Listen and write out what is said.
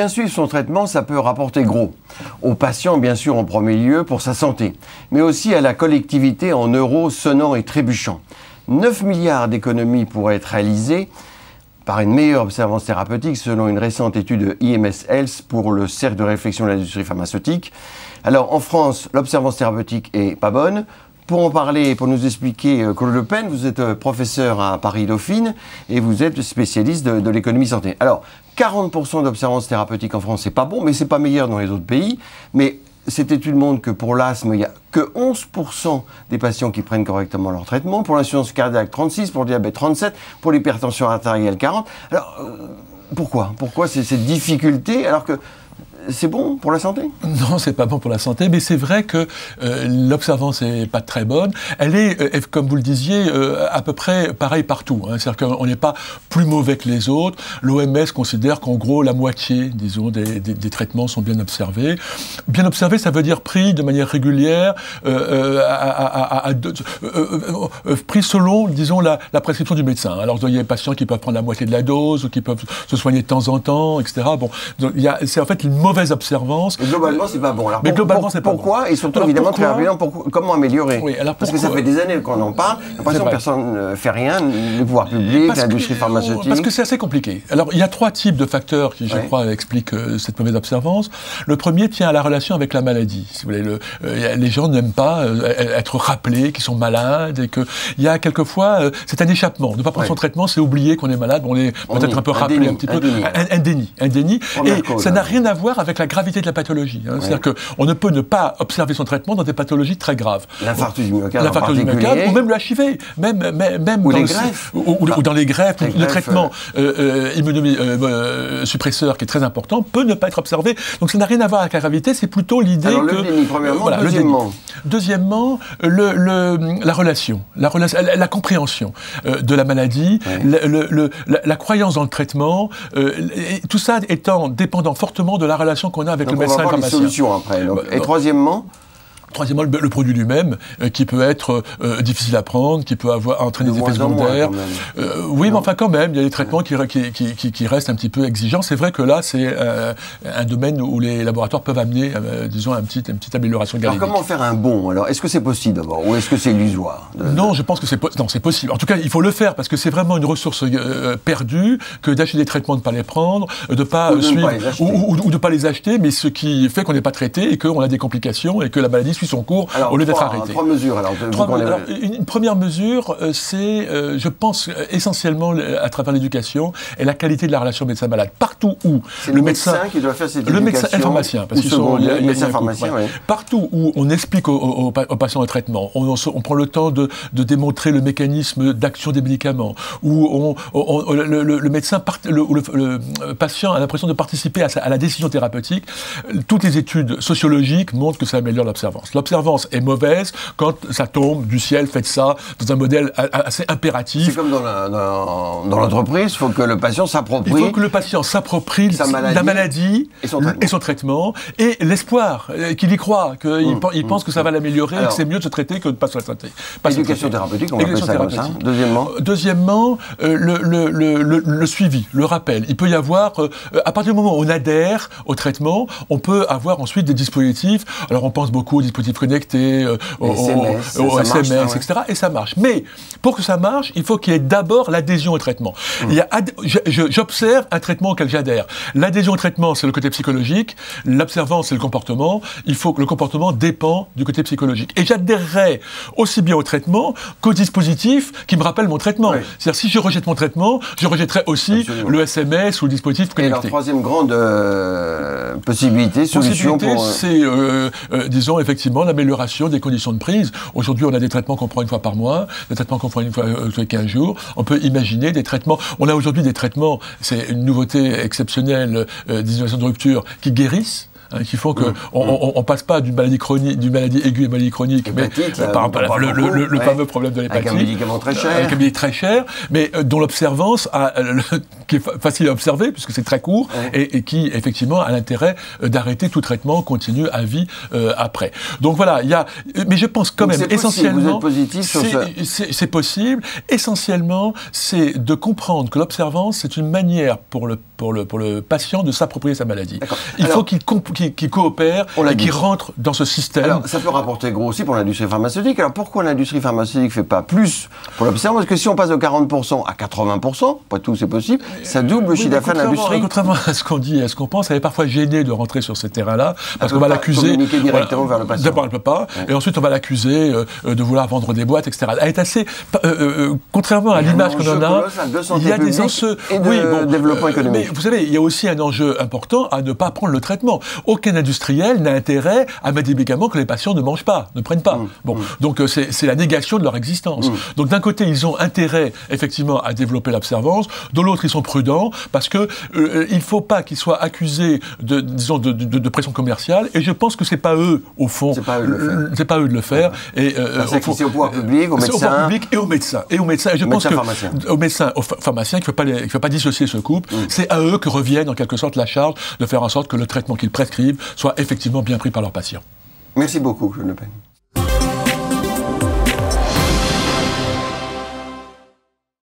bien suivre son traitement, ça peut rapporter gros. Aux patients, bien sûr, en premier lieu, pour sa santé, mais aussi à la collectivité en euros sonnants et trébuchants. 9 milliards d'économies pourraient être réalisées par une meilleure observance thérapeutique, selon une récente étude de IMS Health pour le Cercle de réflexion de l'industrie pharmaceutique. Alors, en France, l'observance thérapeutique est pas bonne. Pour en parler, pour nous expliquer, Claude Le Pen, vous êtes professeur à Paris-Dauphine et vous êtes spécialiste de l'économie santé. Alors, 40% d'observance thérapeutique en France, c'est pas bon, mais c'est pas meilleur dans les autres pays. Mais cette étude montre que pour l'asthme, il n'y a que 11% des patients qui prennent correctement leur traitement. Pour l'insuffisance cardiaque, 36%, pour le diabète, 37%, pour l'hypertension artérielle, 40%. Alors, pourquoi cette difficulté alors que c'est bon pour la santé? Non, c'est pas bon pour la santé, mais c'est vrai que l'observance n'est pas très bonne. Elle est, comme vous le disiez, à peu près pareil partout. Hein. C'est-à-dire qu'on n'est pas plus mauvais que les autres. L'OMS considère qu'en gros, la moitié, disons, des traitements sont bien observés. Bien observés, ça veut dire pris de manière régulière, pris selon, disons, la prescription du médecin. Alors, il y a des patients qui peuvent prendre la moitié de la dose, ou qui peuvent se soigner de temps en temps, etc. Bon, c'est en fait une mauvaise observance. Mais globalement, c'est pas bon. Alors, mais globalement, c'est pas pourquoi bon. Et surtout, évidemment, très rapidement, comment améliorer? Oui, alors parce que ça fait des années qu'on en parle. L'impression que personne ne fait rien, le pouvoir public, l'industrie pharmaceutique. Parce que c'est assez compliqué. Alors, il y a 3 types de facteurs qui, je crois, expliquent cette mauvaise observance. Le premier tient à la relation avec la maladie. Si vous voulez, les gens n'aiment pas être rappelés qu'ils sont malades et qu'il y a quelquefois, c'est un échappement. Ne pas prendre son traitement, c'est oublier qu'on est malade. On est peut-être un peu rappelé un petit peu. Un déni. Et ça n'a rien à voir avec la gravité de la pathologie. Hein. C'est-à-dire qu'on ne peut ne pas observer son traitement dans des pathologies très graves. L'infarctus du myocarde, ou même le HIV, même ou les greffes. Ou dans les greffes, le traitement immunosuppresseur qui est très important peut ne pas être observé. Donc ça n'a rien à voir avec la gravité, c'est plutôt l'idée que... le déni, premièrement. Deuxièmement, la relation, la compréhension de la maladie, la croyance dans le traitement, tout ça étant dépendant fortement de la relation qu'on a avec le médecin et le pharmacien. Les solutions après. Et troisièmement, le produit lui-même, qui peut être difficile à prendre, qui peut entraîner des effets secondaires. Oui, mais enfin quand même, il y a des traitements qui restent un petit peu exigeants. C'est vrai que là, c'est un domaine où les laboratoires peuvent amener, disons, une petite amélioration galénique. Alors comment faire un bon? Alors, est-ce que c'est possible d'abord, ou est-ce que c'est illusoire? Non, je pense que c'est possible. En tout cas, il faut le faire, parce que c'est vraiment une ressource perdue que d'acheter des traitements, de ne pas les prendre, de ne pas suivre, ou de ne pas les acheter, mais ce qui fait qu'on n'est pas traité et qu'on a des complications et que la maladie suit son cours au lieu d'être arrêté. 3 mesures. Une première mesure, c'est, je pense, essentiellement à travers l'éducation et la qualité de la relation médecin-malade. Partout où le médecin qui doit faire cette éducation. Le médecin et le pharmacien, parce qu'ils sont le médecin pharmacien. Oui. Partout où on explique aux patients le traitement, on prend le temps de démontrer le mécanisme d'action des médicaments, où le médecin, le patient a l'impression de participer à la décision thérapeutique. Toutes les études sociologiques montrent que ça améliore l'observance. L'observance est mauvaise quand ça tombe du ciel, faites ça, dans un modèle assez impératif. C'est comme dans l'entreprise, il faut que le patient s'approprie... Il faut que le patient s'approprie la maladie et son traitement, et l'espoir, qu'il y croit, qu'il pense que ça va l'améliorer, et que c'est mieux de se traiter que de ne pas se traiter. Éducation thérapeutique, on va appeler ça comme ça. Deuxièmement, le suivi, le rappel. Il peut y avoir, à partir du moment où on adhère au traitement, on peut avoir ensuite des dispositifs. Alors on pense beaucoup aux dispositifs connectés, aux SMS, etc. Et ça marche. Mais pour que ça marche, il faut qu'il y ait d'abord l'adhésion au traitement. J'observe un traitement auquel j'adhère. L'adhésion au traitement, c'est le côté psychologique. L'observance, c'est le comportement. Il faut que le comportement dépend du côté psychologique. Et j'adhérerai aussi bien au traitement qu'au dispositif qui me rappelle mon traitement. Oui. C'est-à-dire, si je rejette mon traitement, je rejetterai aussi le SMS ou le dispositif connecté. Et la troisième grande solution c'est, disons, effectivement, l'amélioration des conditions de prise. Aujourd'hui, on a des traitements qu'on prend une fois par mois, des traitements qu'on prend une fois tous les 15 jours. On peut imaginer des traitements. On a aujourd'hui des traitements, c'est une nouveauté exceptionnelle d'innovation de rupture, qui guérissent. qui font qu'on ne passe pas d'une maladie chronique, d'une maladie aiguë à une maladie chronique, Hépatite, mais par le fameux problème de l'hépatite. Avec un médicament très cher. Avec un médicament très cher, mais dont l'observance, qui est facile à observer, puisque c'est très court, et qui, effectivement, a l'intérêt d'arrêter tout traitement continu à vie après. Donc voilà, mais je pense quand même, essentiellement... Vous êtes positif sur ça. C'est possible. Essentiellement, c'est de comprendre que l'observance, c'est une manière pour le patient de s'approprier sa maladie. Il faut qu'il coopère et qu'il rentre dans ce système. Alors, ça peut rapporter gros aussi pour l'industrie pharmaceutique. Alors, pourquoi l'industrie pharmaceutique ne fait pas plus pour l'observance? Parce que si on passe de 40% à 80%, pas tout c'est possible, ça double le chiffre d'affaires de l'industrie. Contrairement à ce qu'on dit et à ce qu'on pense, elle est parfois gênée de rentrer sur ces terrains-là, parce qu'on va l'accuser... communiquer directement vers le patient. D'abord, elle ne peut pas, et ensuite on va l'accuser de vouloir vendre des boîtes, etc. Elle est assez... contrairement à l'image qu'on en a, il y a des enjeux... Et de développement économique. Mais vous savez, il y a aussi un enjeu important à ne pas prendre le traitement. Aucun industriel n'a intérêt à mettre des médicaments que les patients ne mangent pas, ne prennent pas. Donc c'est la négation de leur existence. Donc d'un côté, ils ont intérêt, effectivement, à développer l'observance. De l'autre, ils sont prudents parce que il ne faut pas qu'ils soient accusés de pression commerciale. Et je pense que c'est pas eux, au fond. C'est pas eux de le faire. C'est au pouvoir public, aux médecins. Au pouvoir public et aux médecins. Et je pense que aux médecins, aux pharmaciens, qu'il ne faut pas dissocier ce couple. C'est à eux que revienne en quelque sorte la charge de faire en sorte que le traitement qu'ils prescrivent soit effectivement bien pris par leurs patients. Merci beaucoup, Claude Le Pen.